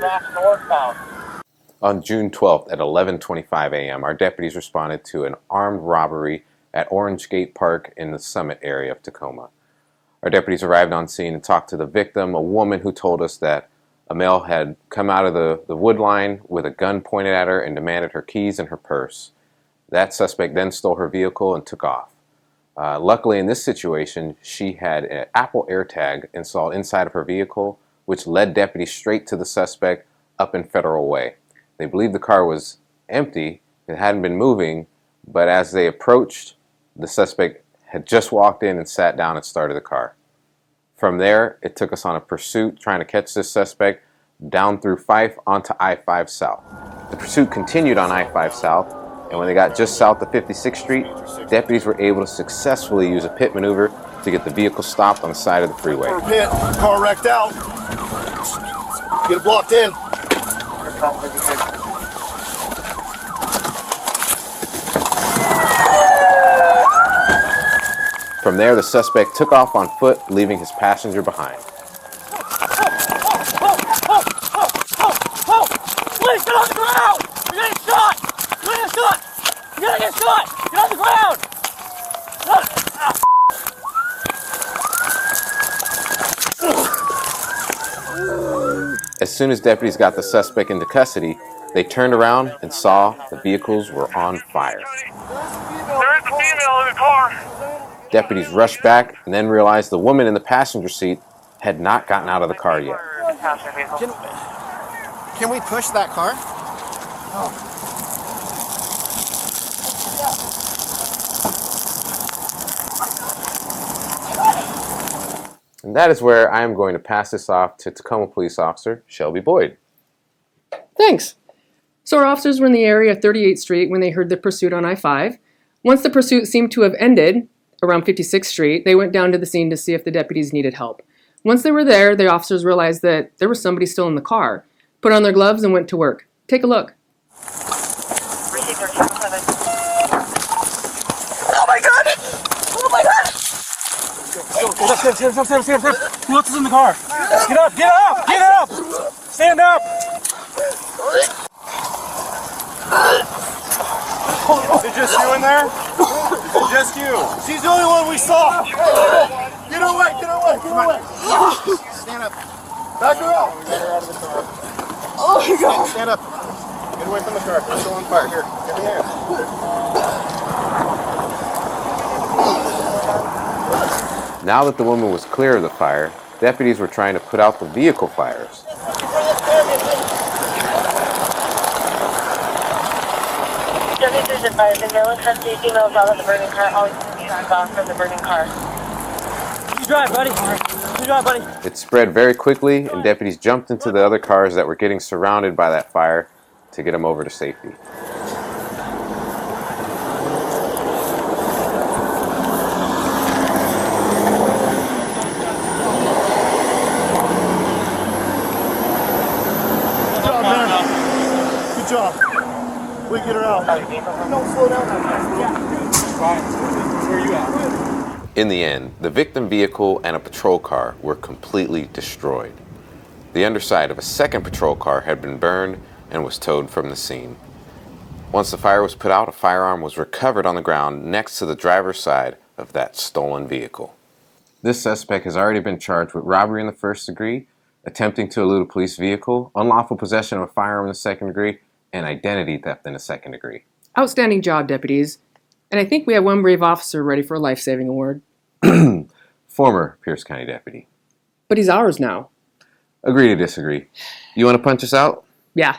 northbound. On June 12th at 11:25 a.m., our deputies responded to an armed robbery at Orange Gate Park in the Summit area of Tacoma. Our deputies arrived on scene and talked to the victim, a woman who told us that a male had come out of the wood line with a gun pointed at her and demanded her keys and her purse. That suspect then stole her vehicle and took off. Luckily, in this situation, she had an Apple AirTag installed inside of her vehicle, which led deputies straight to the suspect up in Federal Way. They believed the car was empty, it hadn't been moving, but as they approached, the suspect had just walked in and sat down and started the car. From there, it took us on a pursuit trying to catch this suspect down through Fife onto I-5 South. The pursuit continued on I-5 South, and when they got just south of 56th Street, deputies were able to successfully use a pit maneuver to get the vehicle stopped on the side of the freeway. Pit, car wrecked out. Get it blocked in. From there, the suspect took off on foot, leaving his passenger behind. Please get on the ground! You're getting shot! You're getting shot! You're gonna get shot! Get on the ground! As soon as deputies got the suspect into custody, they turned around and saw the vehicles were on fire. There is a female in the car! Deputies rushed back and then realized the woman in the passenger seat had not gotten out of the car yet. Can we push that car? And that is where I am going to pass this off to Tacoma Police Officer Shelby Boyd. Thanks. So our officers were in the area of 38th Street when they heard the pursuit on I-5. Once the pursuit seemed to have ended around 56th Street, they went down to the scene to see if the deputies needed help. Once they were there, the officers realized that there was somebody still in the car, put on their gloves and went to work. Take a look. Oh my god! Oh my god! Stand up. Who else is in the car? Get up! Get up! Stand up! Is it just you in there? Is it just you? She's the only one we saw. Get away! Stand up. Back her up. Get her out of the car. Oh my god! Stand up. Get away from the car. It's still on fire. Here, get the hand. Now that the woman was clear of the fire, deputies were trying to put out the vehicle fires. Deputies advised the male and custody females out of the burning car. Always drive off from the burning car. You drive, buddy. It spread very quickly, and deputies jumped into the other cars that were getting surrounded by that fire to get them over to safety. Good job. We get her out. No, slow down. Where are you at? In the end, the victim vehicle and a patrol car were completely destroyed. The underside of a second patrol car had been burned and was towed from the scene. Once the fire was put out, a firearm was recovered on the ground next to the driver's side of that stolen vehicle. This suspect has already been charged with robbery in the first degree, attempting to elude a police vehicle, unlawful possession of a firearm in the second degree, and identity theft in the second degree. Outstanding job, deputies. And I think we have one brave officer ready for a life-saving award. Former Pierce County Deputy. But he's ours now. Agree to disagree. You want to punch us out? Yeah.